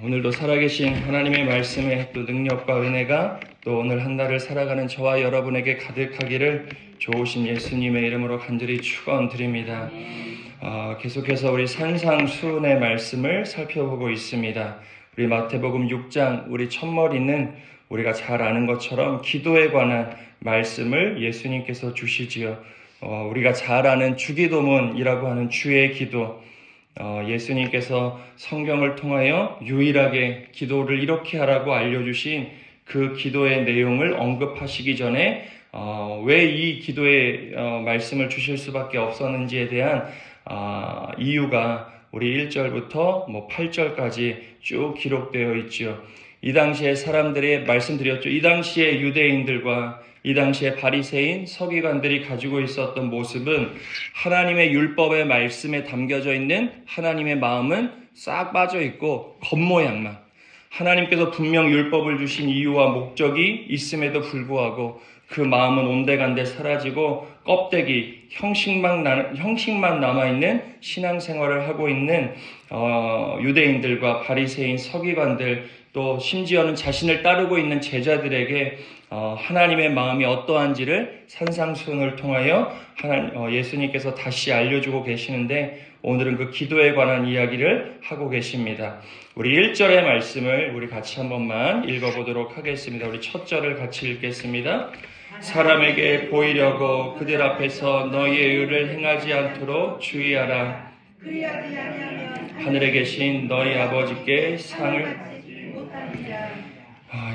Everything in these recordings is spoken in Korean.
오늘도 살아계신 하나님의 말씀의 또 능력과 은혜가 또 오늘 한 달을 살아가는 저와 여러분에게 가득하기를 좋으신 예수님의 이름으로 간절히 축원드립니다. 계속해서 우리 산상수훈의 말씀을 살펴보고 있습니다. 우리 마태복음 6장 우리 첫머리는 우리가 잘 아는 것처럼 기도에 관한 말씀을 예수님께서 주시지요. 우리가 잘 아는 주기도문이라고 하는 주의 기도, 예수님께서 성경을 통하여 유일하게 기도를 이렇게 하라고 알려주신 그 기도의 내용을 언급하시기 전에 왜 이 기도의 말씀을 주실 수밖에 없었는지에 대한 이유가 우리 1절부터 8절까지 쭉 기록되어 있죠. 이 당시에 사람들이 말씀드렸죠. 이 당시에 유대인들과 이 당시에 바리새인 서기관들이 가지고 있었던 모습은 하나님의 율법의 말씀에 담겨져 있는 하나님의 마음은 싹 빠져 있고 겉모양만, 하나님께서 분명 율법을 주신 이유와 목적이 있음에도 불구하고 그 마음은 온데간데 사라지고 껍데기, 형식만 남아있는 신앙생활을 하고 있는 유대인들과 바리새인 서기관들, 또 심지어는 자신을 따르고 있는 제자들에게 하나님의 마음이 어떠한지를 산상수훈을 통하여 예수님께서 다시 알려주고 계시는데, 오늘은 그 기도에 관한 이야기를 하고 계십니다. 우리 1절의 말씀을 우리 같이 한 번만 읽어보도록 하겠습니다. 우리 첫 절을 같이 읽겠습니다. 사람에게 보이려고 그들 앞에서 너희의 의를 행하지 않도록 주의하라. 하늘에 계신 너희 아버지께 상을.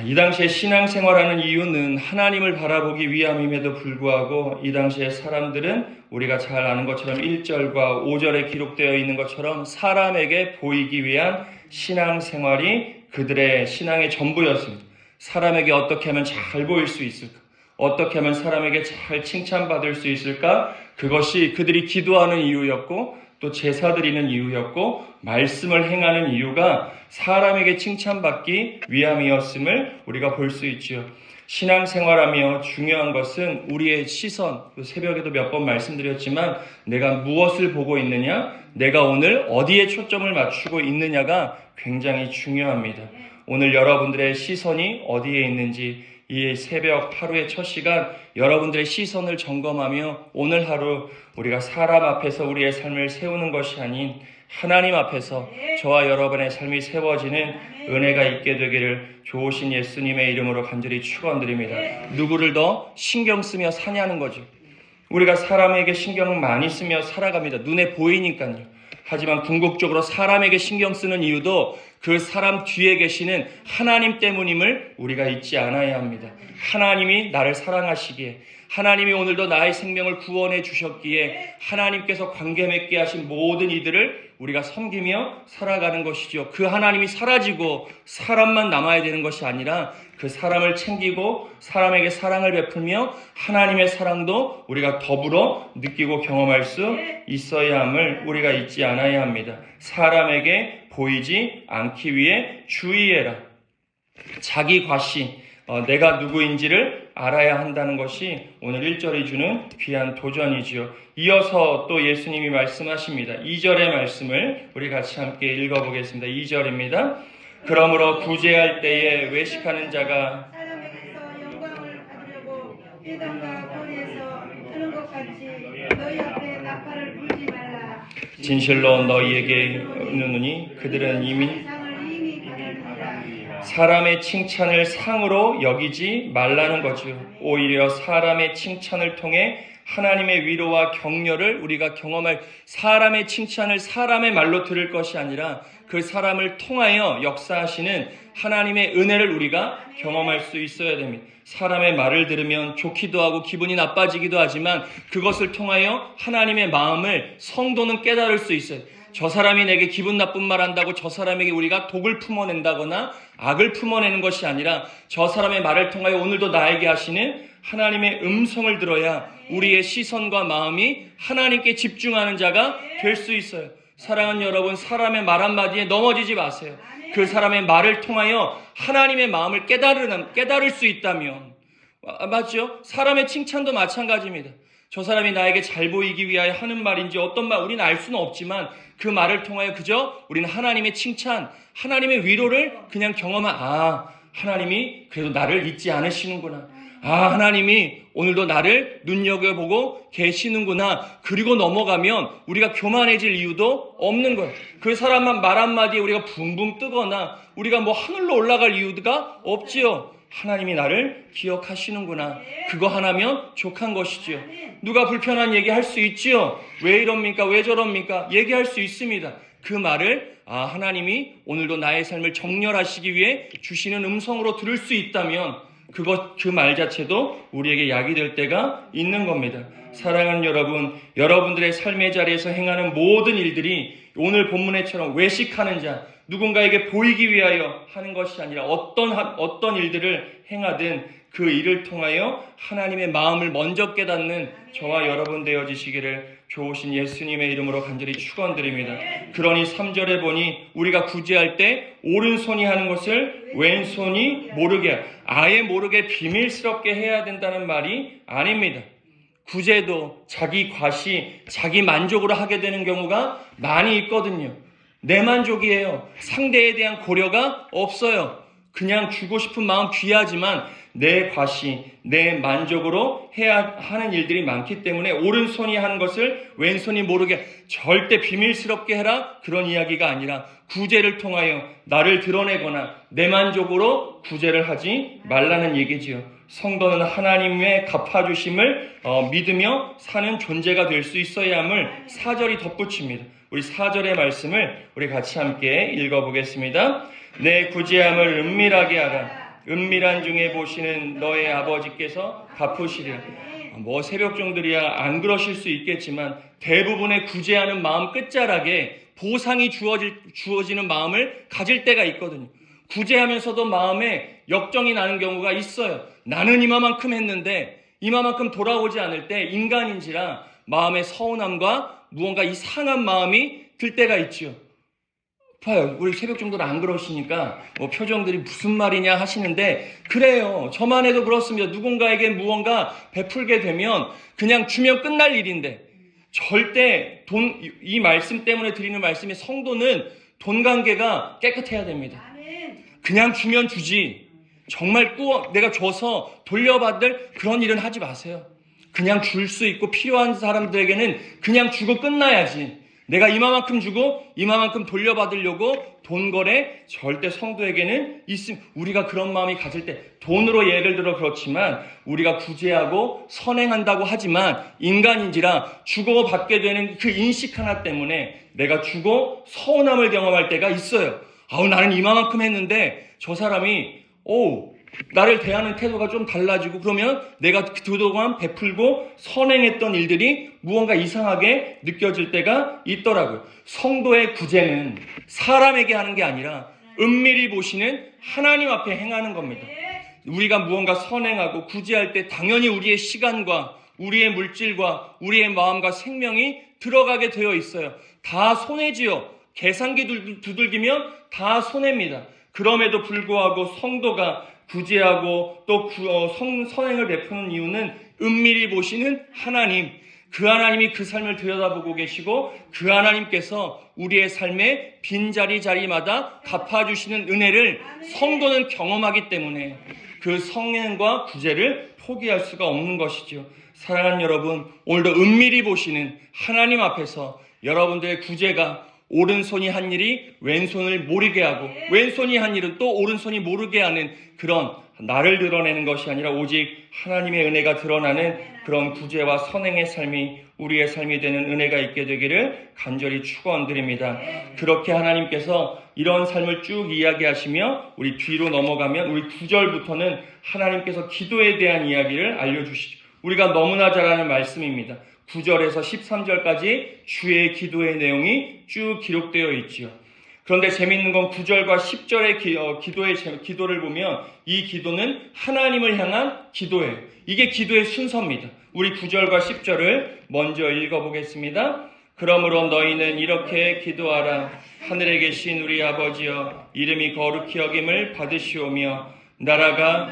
이 당시에 신앙생활하는 이유는 하나님을 바라보기 위함임에도 불구하고 이 당시에 사람들은 우리가 잘 아는 것처럼 1절과 5절에 기록되어 있는 것처럼 사람에게 보이기 위한 신앙생활이 그들의 신앙의 전부였습니다. 사람에게 어떻게 하면 잘 보일 수 있을까? 어떻게 하면 사람에게 잘 칭찬받을 수 있을까? 그것이 그들이 기도하는 이유였고 또 제사 드리는 이유였고 말씀을 행하는 이유가 사람에게 칭찬받기 위함이었음을 우리가 볼 수 있지요. 신앙생활하며 중요한 것은 우리의 시선, 새벽에도 몇 번 말씀드렸지만 내가 무엇을 보고 있느냐, 내가 오늘 어디에 초점을 맞추고 있느냐가 굉장히 중요합니다. 오늘 여러분들의 시선이 어디에 있는지, 이 새벽 하루의 첫 시간 여러분들의 시선을 점검하며 오늘 하루 우리가 사람 앞에서 우리의 삶을 세우는 것이 아닌 하나님 앞에서 저와 여러분의 삶이 세워지는 은혜가 있게 되기를 좋으신 예수님의 이름으로 간절히 축원드립니다. 누구를 더 신경 쓰며 사냐는 거죠. 우리가 사람에게 신경을 많이 쓰며 살아갑니다. 눈에 보이니까요. 하지만 궁극적으로 사람에게 신경 쓰는 이유도 그 사람 뒤에 계시는 하나님 때문임을 우리가 잊지 않아야 합니다. 하나님이 나를 사랑하시기에, 하나님이 오늘도 나의 생명을 구원해 주셨기에 하나님께서 관계 맺게 하신 모든 이들을 우리가 섬기며 살아가는 것이죠. 그 하나님이 사라지고 사람만 남아야 되는 것이 아니라 그 사람을 챙기고 사람에게 사랑을 베풀며 하나님의 사랑도 우리가 더불어 느끼고 경험할 수 있어야 함을 우리가 잊지 않아야 합니다. 사람에게 보이지 않기 위해 주의해라. 자기 과시, 내가 누구인지를 알아야 한다는 것이 오늘 1절이 주는 귀한 도전이지요. 이어서 또 예수님이 말씀하십니다. 2절의 말씀을 우리 같이 함께 읽어보겠습니다. 2절입니다. 그러므로 구제할 때에 외식하는 자가 사람에게서 영광을 받으려고 회당과 거리에서 하는 것 같이 너희 앞에 나팔을 불지 말라. 진실로 너희에게 이르노니 그들은 이미 상을 이미 받았느니라. 사람의 칭찬을 상으로 여기지 말라는 거죠. 오히려 사람의 칭찬을 통해 하나님의 위로와 격려를 우리가 경험할, 사람의 칭찬을 사람의 말로 들을 것이 아니라 그 사람을 통하여 역사하시는 하나님의 은혜를 우리가 경험할 수 있어야 됩니다. 사람의 말을 들으면 좋기도 하고 기분이 나빠지기도 하지만 그것을 통하여 하나님의 마음을 성도는 깨달을 수 있어요. 저 사람이 내게 기분 나쁜 말 한다고 저 사람에게 우리가 독을 품어낸다거나 악을 품어내는 것이 아니라 저 사람의 말을 통하여 오늘도 나에게 하시는 하나님의 음성을 들어야 우리의 시선과 마음이 하나님께 집중하는 자가 될 수 있어요. 사랑하는 여러분, 사람의 말 한마디에 넘어지지 마세요. 그 사람의 말을 통하여 하나님의 마음을 깨달을 수 있다면, 맞죠? 사람의 칭찬도 마찬가지입니다. 저 사람이 나에게 잘 보이기 위하여 하는 말인지 어떤 말 우리는 알 수는 없지만 그 말을 통하여 그저 우리는 하나님의 칭찬, 하나님의 위로를 그냥 하나님이 그래도 나를 잊지 않으시는구나. 하나님이 오늘도 나를 눈여겨보고 계시는구나. 그리고 넘어가면 우리가 교만해질 이유도 없는 거예요. 그 사람만 말 한마디에 우리가 붕붕 뜨거나 우리가 뭐 하늘로 올라갈 이유가 없지요. 하나님이 나를 기억하시는구나. 그거 하나면 족한 것이지요. 누가 불편한 얘기 할 수 있지요. 왜 이럽니까? 왜 저럽니까? 얘기할 수 있습니다. 그 말을 하나님이 오늘도 나의 삶을 정렬하시기 위해 주시는 음성으로 들을 수 있다면 그 말 자체도 우리에게 약이 될 때가 있는 겁니다. 사랑하는 여러분, 여러분들의 삶의 자리에서 행하는 모든 일들이 오늘 본문에처럼 외식하는 자, 누군가에게 보이기 위하여 하는 것이 아니라 어떤 일들을 행하든 그 일을 통하여 하나님의 마음을 먼저 깨닫는 저와 여러분 되어지시기를 좋으신 예수님의 이름으로 간절히 축원드립니다. 그러니 3절에 보니 우리가 구제할 때 오른손이 하는 것을 왼손이 모르게, 아예 모르게 비밀스럽게 해야 된다는 말이 아닙니다. 구제도 자기 과시, 자기 만족으로 하게 되는 경우가 많이 있거든요. 내 만족이에요. 상대에 대한 고려가 없어요. 그냥 주고 싶은 마음 귀하지만 내 과시, 내 만족으로 해야 하는 일들이 많기 때문에 오른손이 하는 것을 왼손이 모르게 절대 비밀스럽게 해라, 그런 이야기가 아니라 구제를 통하여 나를 드러내거나 내 만족으로 구제를 하지 말라는 얘기지요. 성도는 하나님의 갚아주심을 믿으며 사는 존재가 될 수 있어야 함을 4절이 덧붙입니다. 우리 4절의 말씀을 우리 같이 함께 읽어보겠습니다. 내 구제함을 은밀하게 하라. 은밀한 중에 보시는 너의 아버지께서 갚으시리라. 뭐 새벽종들이야 안 그러실 수 있겠지만 대부분의 구제하는 마음 끝자락에 보상이 주어지는 마음을 가질 때가 있거든요. 구제하면서도 마음에 역정이 나는 경우가 있어요. 나는 이만큼 했는데 이만큼 돌아오지 않을 때 인간인지라 마음의 서운함과 무언가 이상한 마음이 들 때가 있죠. 봐요. 우리 새벽 정도는 안 그러시니까 뭐 표정들이 무슨 말이냐 하시는데 그래요. 저만 해도 그렇습니다. 누군가에게 무언가 베풀게 되면 그냥 주면 끝날 일인데 절대 이 말씀 때문에 드리는 말씀이 성도는 돈 관계가 깨끗해야 됩니다. 그냥 주면 주지 정말 꼭 내가 줘서 돌려받을 그런 일은 하지 마세요. 그냥 줄 수 있고 필요한 사람들에게는 그냥 주고 끝나야지. 내가 이만큼 주고 이만큼 돌려받으려고 돈 거래 절대 성도에게는 우리가 그런 마음이 가질 때 돈으로 예를 들어 그렇지만 우리가 구제하고 선행한다고 하지만 인간인지라 주고 받게 되는 그 인식 하나 때문에 내가 주고 서운함을 경험할 때가 있어요. 나는 이만큼 했는데 저 사람이 나를 대하는 태도가 좀 달라지고 그러면 내가 그동안 베풀고 선행했던 일들이 무언가 이상하게 느껴질 때가 있더라고요. 성도의 구제는 사람에게 하는 게 아니라 은밀히 보시는 하나님 앞에 행하는 겁니다. 우리가 무언가 선행하고 구제할 때 당연히 우리의 시간과 우리의 물질과 우리의 마음과 생명이 들어가게 되어 있어요. 다 손해지요. 계산기 두들기면 다 손해입니다. 그럼에도 불구하고 성도가 구제하고 또 선행을 베푸는 이유는 은밀히 보시는 하나님, 그 하나님이 그 삶을 들여다보고 계시고 그 하나님께서 우리의 삶의 빈자리마다 갚아주시는 은혜를 성도는 경험하기 때문에 그 선행과 구제를 포기할 수가 없는 것이죠. 사랑하는 여러분, 오늘도 은밀히 보시는 하나님 앞에서 여러분들의 구제가 오른손이 한 일이 왼손을 모르게 하고 왼손이 한 일은 또 오른손이 모르게 하는 그런 나를 드러내는 것이 아니라 오직 하나님의 은혜가 드러나는 그런 구제와 선행의 삶이 우리의 삶이 되는 은혜가 있게 되기를 간절히 축원드립니다. 그렇게 하나님께서 이런 삶을 쭉 이야기하시며 우리 뒤로 넘어가면 우리 9절부터는 하나님께서 기도에 대한 이야기를 알려주시죠. 우리가 너무나 잘 아는 말씀입니다. 9절에서 13절까지 주의 기도의 내용이 쭉 기록되어 있지요. 그런데 재미있는 건 9절과 10절의 기도를 보면 이 기도는 하나님을 향한 기도예요. 이게 기도의 순서입니다. 우리 9절과 10절을 먼저 읽어보겠습니다. 그러므로 너희는 이렇게 기도하라. 하늘에 계신 우리 아버지여, 이름이 거룩히 여김을 받으시오며 나라가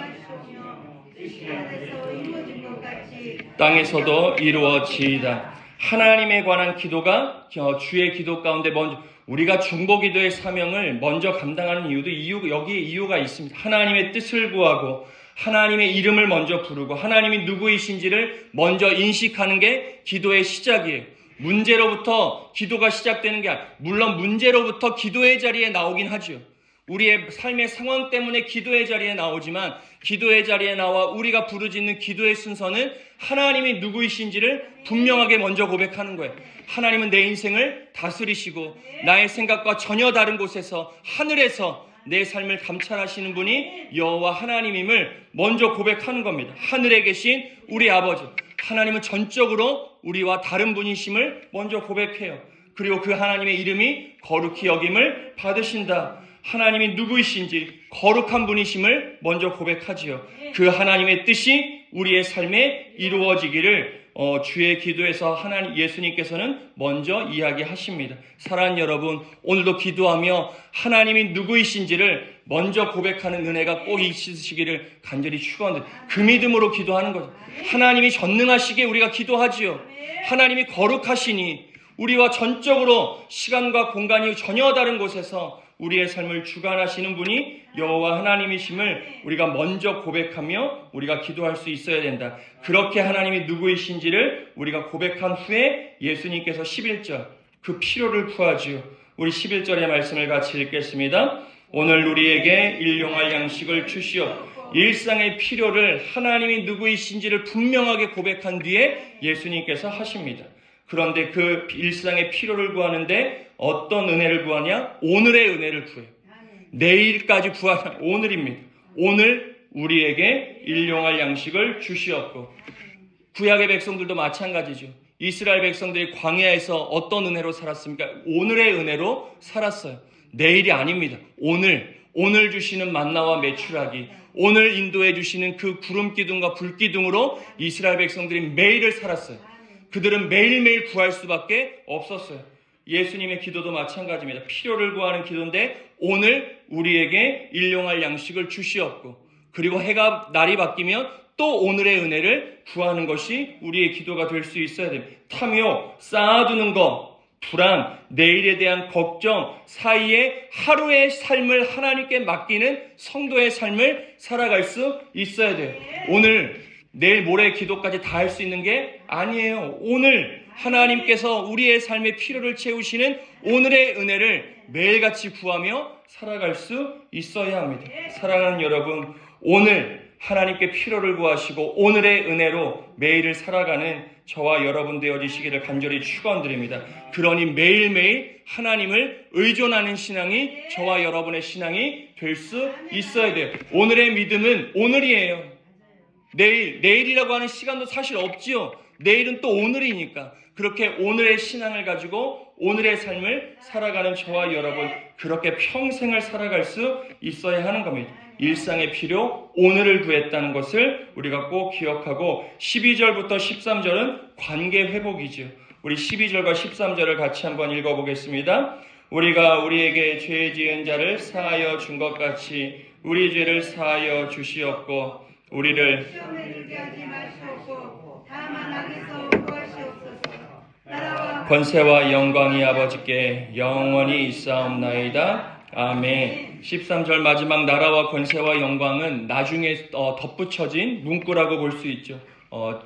뜻이 하늘에서 이루어진 것 같이 땅에서도 이루어지이다. 하나님에 관한 기도가 주의 기도 가운데 먼저 우리가 중보기도의 사명을 먼저 감당하는 여기에 이유가 있습니다. 하나님의 뜻을 구하고 하나님의 이름을 먼저 부르고 하나님이 누구이신지를 먼저 인식하는 게 기도의 시작이에요. 문제로부터 기도가 시작되는 게 아니라, 물론 문제로부터 기도의 자리에 나오긴 하죠. 우리의 삶의 상황 때문에 기도의 자리에 나오지만 기도의 자리에 나와 우리가 부르짖는 기도의 순서는 하나님이 누구이신지를 분명하게 먼저 고백하는 거예요. 하나님은 내 인생을 다스리시고 나의 생각과 전혀 다른 곳에서 하늘에서 내 삶을 감찰하시는 분이 여호와 하나님임을 먼저 고백하는 겁니다. 하늘에 계신 우리 아버지, 하나님은 전적으로 우리와 다른 분이심을 먼저 고백해요. 그리고 그 하나님의 이름이 거룩히 여김을 받으신다. 하나님이 누구이신지 거룩한 분이심을 먼저 고백하지요. 그 하나님의 뜻이 우리의 삶에 이루어지기를 주의 기도에서 예수님께서는 먼저 이야기하십니다. 사랑하는 여러분, 오늘도 기도하며 하나님이 누구이신지를 먼저 고백하는 은혜가 꼭 있으시기를 간절히 축원합니다. 그 믿음으로 기도하는 거죠. 하나님이 전능하시기에 우리가 기도하지요. 하나님이 거룩하시니 우리와 전적으로 시간과 공간이 전혀 다른 곳에서 우리의 삶을 주관하시는 분이 여호와 하나님이심을 우리가 먼저 고백하며 우리가 기도할 수 있어야 된다. 그렇게 하나님이 누구이신지를 우리가 고백한 후에 예수님께서 11절 그 필요를 구하지요. 우리 11절의 말씀을 같이 읽겠습니다. 오늘 우리에게 일용할 양식을 주시오. 일상의 필요를 하나님이 누구이신지를 분명하게 고백한 뒤에 예수님께서 하십니다. 그런데 그 일상의 필요를 구하는데 어떤 은혜를 구하냐? 오늘의 은혜를 구해요. 내일까지 구하냐? 오늘입니다. 오늘 우리에게 일용할 양식을 주시옵고. 구약의 백성들도 마찬가지죠. 이스라엘 백성들이 광야에서 어떤 은혜로 살았습니까? 오늘의 은혜로 살았어요. 내일이 아닙니다. 오늘 주시는 만나와 메추라기, 오늘 인도해 주시는 그 구름 기둥과 불 기둥으로 이스라엘 백성들이 매일을 살았어요. 그들은 매일매일 구할 수밖에 없었어요. 예수님의 기도도 마찬가지입니다. 필요를 구하는 기도인데 오늘 우리에게 일용할 양식을 주시옵고, 그리고 날이 바뀌면 또 오늘의 은혜를 구하는 것이 우리의 기도가 될 수 있어야 됩니다. 탐욕, 쌓아두는 것, 불안, 내일에 대한 걱정 사이에 하루의 삶을 하나님께 맡기는 성도의 삶을 살아갈 수 있어야 돼요. 오늘, 내일, 모레 기도까지 다 할 수 있는 게 아니에요. 오늘 하나님께서 우리의 삶의 필요를 채우시는 오늘의 은혜를 매일같이 구하며 살아갈 수 있어야 합니다. 사랑하는 여러분, 오늘 하나님께 필요를 구하시고 오늘의 은혜로 매일을 살아가는 저와 여러분 되어지시기를 간절히 축원드립니다. 그러니 매일매일 하나님을 의존하는 신앙이 저와 여러분의 신앙이 될 수 있어야 돼요. 오늘의 믿음은 오늘이에요. 내일이라고 하는 시간도 사실 없지요. 내일은 또 오늘이니까. 그렇게 오늘의 신앙을 가지고 오늘의 삶을 살아가는 저와 여러분, 그렇게 평생을 살아갈 수 있어야 하는 겁니다. 일상의 필요, 오늘을 구했다는 것을 우리가 꼭 기억하고, 12절부터 13절은 관계 회복이죠. 우리 12절과 13절을 같이 한번 읽어보겠습니다. 우리가 우리에게 죄 지은 자를 사하여 준 것 같이 우리 죄를 사하여 주시옵고, 우리를 시험에 들게 하지 마시옵고 다만 악에서 구하시옵소서. 나라와 권세와 영광이 아버지께 영원히 있사옵나이다. 아멘. 13절 마지막 나라와 권세와 영광은 나중에 덧붙여진 문구라고 볼 수 있죠.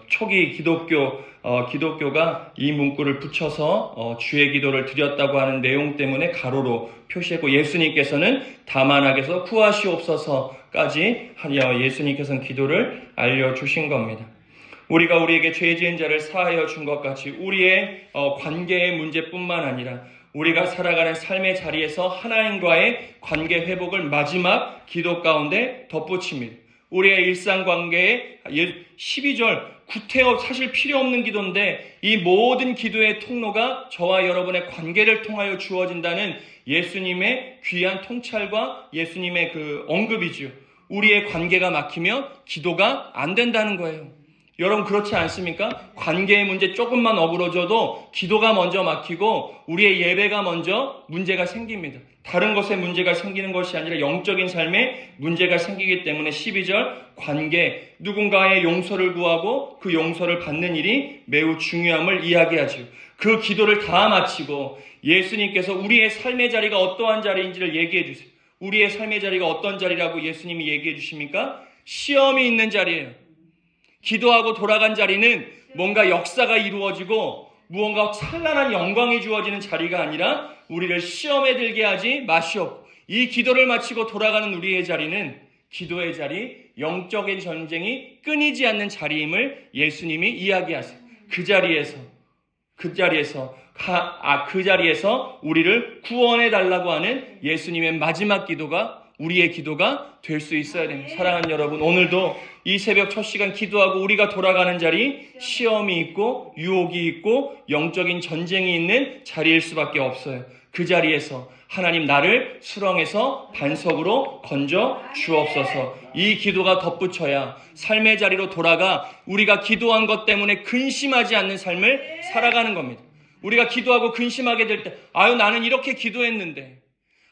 초기 기독교가 이 문구를 붙여서 주의 기도를 드렸다고 하는 내용 때문에 가로로 표시했고, 예수님께서는 다만 악에서 구하시옵소서까지 예수님께서는 기도를 알려주신 겁니다. 우리가 우리에게 죄 지은 자를 사하여 준 것 같이 우리의 관계의 문제뿐만 아니라 우리가 살아가는 삶의 자리에서 하나님과의 관계 회복을 마지막 기도 가운데 덧붙입니다. 우리의 일상관계에 12절 구태여 사실 필요 없는 기도인데 이 모든 기도의 통로가 저와 여러분의 관계를 통하여 주어진다는 예수님의 귀한 통찰과 예수님의 그 언급이죠. 우리의 관계가 막히면 기도가 안 된다는 거예요. 여러분 그렇지 않습니까? 관계의 문제 조금만 어그러져도 기도가 먼저 막히고 우리의 예배가 먼저 문제가 생깁니다. 다른 것에 문제가 생기는 것이 아니라 영적인 삶에 문제가 생기기 때문에 12절 관계, 누군가의 용서를 구하고 그 용서를 받는 일이 매우 중요함을 이야기하죠. 그 기도를 다 마치고 예수님께서 우리의 삶의 자리가 어떠한 자리인지를 얘기해 주세요. 우리의 삶의 자리가 어떤 자리라고 예수님이 얘기해 주십니까? 시험이 있는 자리예요. 기도하고 돌아간 자리는 뭔가 역사가 이루어지고 무언가 찬란한 영광이 주어지는 자리가 아니라 우리를 시험에 들게 하지 마시옵고, 이 기도를 마치고 돌아가는 우리의 자리는 기도의 자리, 영적인 전쟁이 끊이지 않는 자리임을 예수님이 이야기하세요. 그 자리에서 우리를 구원해 달라고 하는 예수님의 마지막 기도가 우리의 기도가 될 수 있어야 됩니다. 사랑하는 여러분, 오늘도 이 새벽 첫 시간 기도하고 우리가 돌아가는 자리, 시험이 있고 유혹이 있고 영적인 전쟁이 있는 자리일 수밖에 없어요. 그 자리에서 하나님 나를 수렁에서 반석으로 건져 주옵소서. 이 기도가 덧붙여야 삶의 자리로 돌아가 우리가 기도한 것 때문에 근심하지 않는 삶을 살아가는 겁니다. 우리가 기도하고 근심하게 될 때, 아유 나는 이렇게 기도했는데,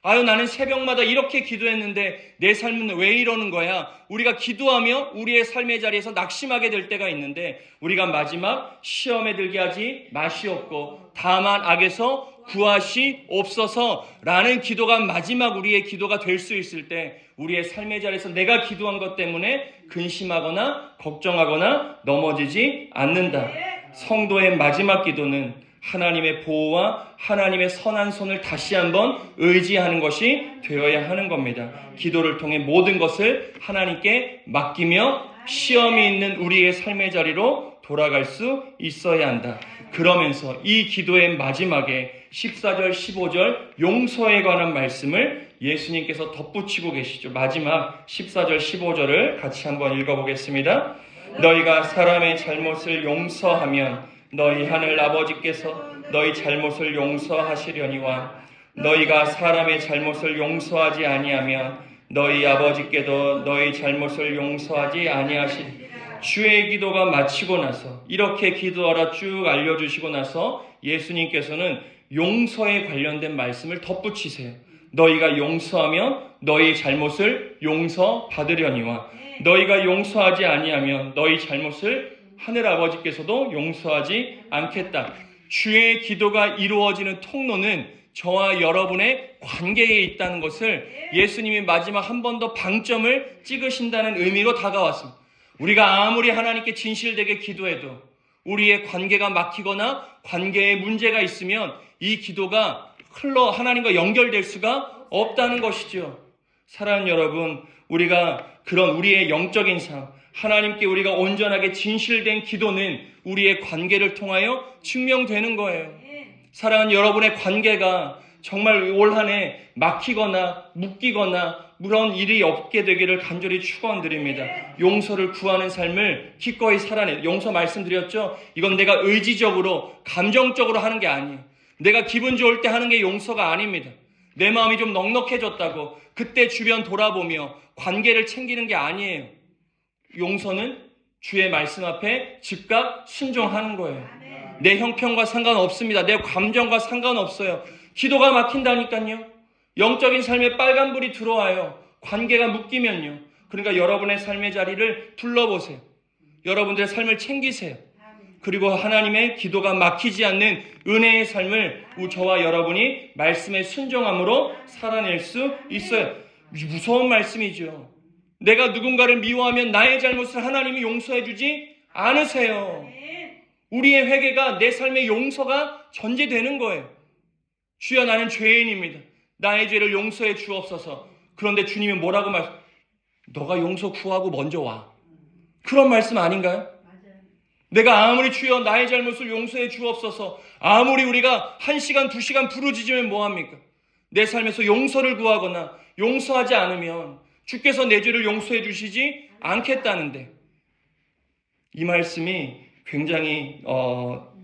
아유 나는 새벽마다 이렇게 기도했는데 내 삶은 왜 이러는 거야? 우리가 기도하며 우리의 삶의 자리에서 낙심하게 될 때가 있는데, 우리가 마지막 시험에 들게 하지 마시옵고 다만 악에서 구하시옵소서라는 기도가 마지막 우리의 기도가 될 수 있을 때, 우리의 삶의 자리에서 내가 기도한 것 때문에 근심하거나 걱정하거나 넘어지지 않는다. 성도의 마지막 기도는 하나님의 보호와 하나님의 선한 손을 다시 한번 의지하는 것이 되어야 하는 겁니다. 기도를 통해 모든 것을 하나님께 맡기며 시험이 있는 우리의 삶의 자리로 돌아갈 수 있어야 한다. 그러면서 이 기도의 마지막에 14절, 15절 용서에 관한 말씀을 예수님께서 덧붙이고 계시죠. 마지막 14절, 15절을 같이 한번 읽어보겠습니다. 너희가 사람의 잘못을 용서하면 너희 하늘 아버지께서 너희 잘못을 용서하시려니와 너희가 사람의 잘못을 용서하지 아니하면 너희 아버지께도 너희 잘못을 용서하지 아니하시리. 주의 기도가 마치고 나서 이렇게 기도하라 쭉 알려주시고 나서 예수님께서는 용서에 관련된 말씀을 덧붙이세요. 너희가 용서하면 너희 잘못을 용서받으려니와 너희가 용서하지 아니하면 너희 잘못을 하늘 아버지께서도 용서하지 않겠다. 주의 기도가 이루어지는 통로는 저와 여러분의 관계에 있다는 것을 예수님이 마지막 한 번 더 방점을 찍으신다는 의미로 다가왔습니다. 우리가 아무리 하나님께 진실되게 기도해도 우리의 관계가 막히거나 관계에 문제가 있으면 이 기도가 하나님과 연결될 수가 없다는 것이죠. 사랑하는 여러분, 우리가 그런 우리의 영적인 삶, 하나님께 우리가 온전하게 진실된 기도는 우리의 관계를 통하여 증명되는 거예요. 사랑하는 여러분의 관계가 정말 올 한 해 막히거나 묶이거나 그런 일이 없게 되기를 간절히 축원드립니다. 용서를 구하는 삶을 기꺼이 살아내. 용서 말씀드렸죠? 이건 내가 의지적으로 감정적으로 하는 게 아니에요. 내가 기분 좋을 때 하는 게 용서가 아닙니다. 내 마음이 좀 넉넉해졌다고 그때 주변 돌아보며 관계를 챙기는 게 아니에요. 용서는 주의 말씀 앞에 즉각 순종하는 거예요. 내 형편과 상관없습니다. 내 감정과 상관없어요. 기도가 막힌다니까요. 영적인 삶에 빨간불이 들어와요. 관계가 묶이면요. 그러니까 여러분의 삶의 자리를 둘러보세요. 여러분들의 삶을 챙기세요. 그리고 하나님의 기도가 막히지 않는 은혜의 삶을 저와 여러분이 말씀에 순종함으로 살아낼 수 있어요. 무서운 말씀이죠. 내가 누군가를 미워하면 나의 잘못을 하나님이 용서해 주지 않으세요. 우리의 회개가 내 삶의 용서가 전제되는 거예요. 주여 나는 죄인입니다. 나의 죄를 용서해 주옵소서. 그런데 주님이 뭐라고 너가 용서 구하고 먼저 와. 그런 말씀 아닌가요? 내가 아무리 주여 나의 잘못을 용서해 주옵소서, 아무리 우리가 1시간 2시간 부르짖으면 뭐합니까? 내 삶에서 용서를 구하거나 용서하지 않으면 주께서 내 죄를 용서해 주시지 않겠다는데, 이 말씀이 굉장히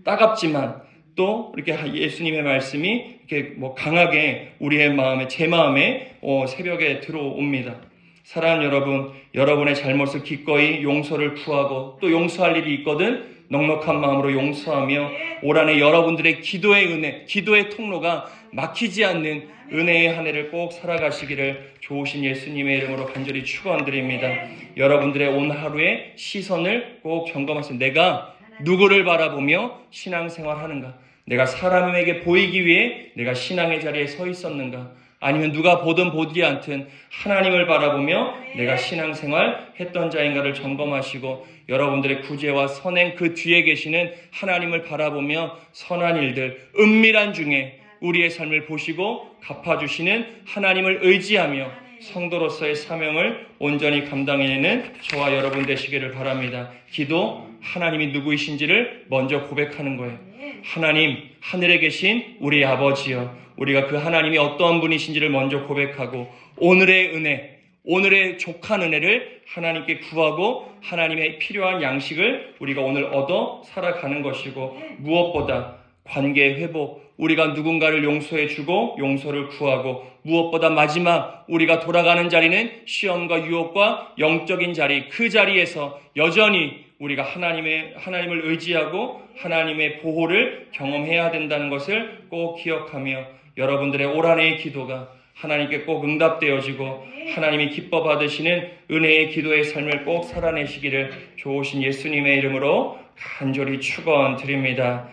따갑지만 또 이렇게 예수님의 말씀이 이렇게 강하게 우리의 마음에, 제 마음에 새벽에 들어옵니다. 사랑하는 여러분, 여러분의 잘못을 기꺼이 용서를 구하고 또 용서할 일이 있거든 넉넉한 마음으로 용서하며 올 한해 여러분들의 기도의 은혜, 기도의 통로가 막히지 않는 은혜의 한 해를 꼭 살아가시기를 좋으신 예수님의 이름으로 간절히 축원드립니다. 여러분들의 온 하루의 시선을 꼭 점검하세요. 내가 누구를 바라보며 신앙생활하는가? 내가 사람에게 보이기 위해 내가 신앙의 자리에 서 있었는가? 아니면 누가 보든 보지 않든 하나님을 바라보며 내가 신앙생활 했던 자인가를 점검하시고 여러분들의 구제와 선행 그 뒤에 계시는 하나님을 바라보며 선한 일들, 은밀한 중에 우리의 삶을 보시고 갚아주시는 하나님을 의지하며 성도로서의 사명을 온전히 감당해내는 저와 여러분 되시기를 바랍니다. 기도, 하나님이 누구이신지를 먼저 고백하는 거예요. 하나님, 하늘에 계신 우리 아버지여, 우리가 그 하나님이 어떠한 분이신지를 먼저 고백하고 오늘의 은혜, 오늘의 족한 은혜를 하나님께 구하고 하나님의 필요한 양식을 우리가 오늘 얻어 살아가는 것이고 무엇보다 관계 회복, 우리가 누군가를 용서해주고 용서를 구하고 무엇보다 마지막 우리가 돌아가는 자리는 시험과 유혹과 영적인 자리, 그 자리에서 여전히 우리가 하나님을 의지하고 하나님의 보호를 경험해야 된다는 것을 꼭 기억하며 여러분들의 올 한해의 기도가 하나님께 꼭 응답되어지고 하나님이 기뻐 받으시는 은혜의 기도의 삶을 꼭 살아내시기를 좋으신 예수님의 이름으로 간절히 축원드립니다.